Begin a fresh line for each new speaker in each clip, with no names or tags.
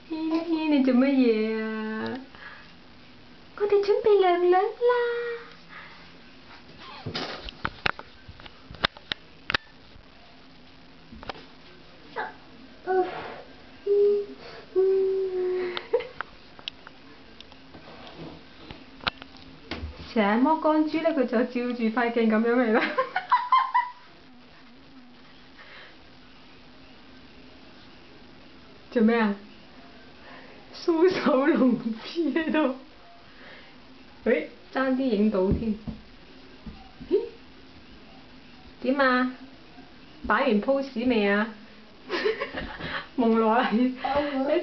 軒軒，你做乜嘢啊？我哋準備娘娘啦！成日剝光豬咧，佢就照住塊鏡咁樣嚟啦。做咩啊？搔首弄姿喺度。誒，爭啲影到添。咦？點啊？擺完 pose 未啊？蒙羅麗，你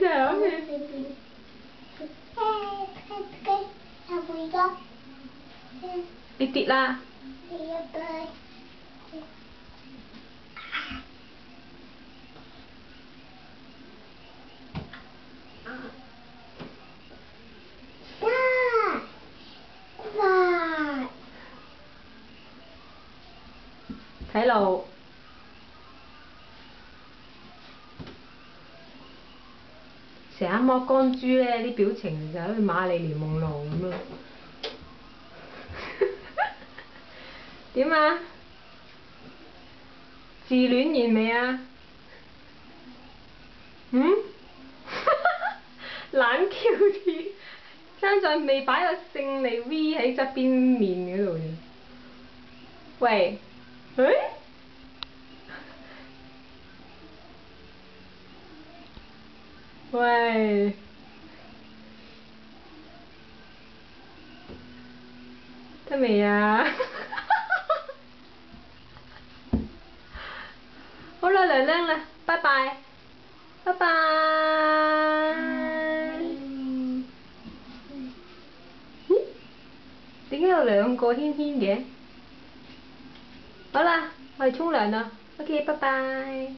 真係好似〜你跌啦！睇路。成日剝光豬咧，啲表情就好似瑪麗蓮夢露咁啊！點啊？自戀完未啊？嗯？懶 Q 啲，爭在未擺個勝利 V 喺側邊面嗰度啫。喂，誒？喂，得未啊？好啦，娘娘啦，拜拜，拜拜。咦？點解有兩個軒軒嘅？好啦，我哋沖涼啦。OK，拜拜。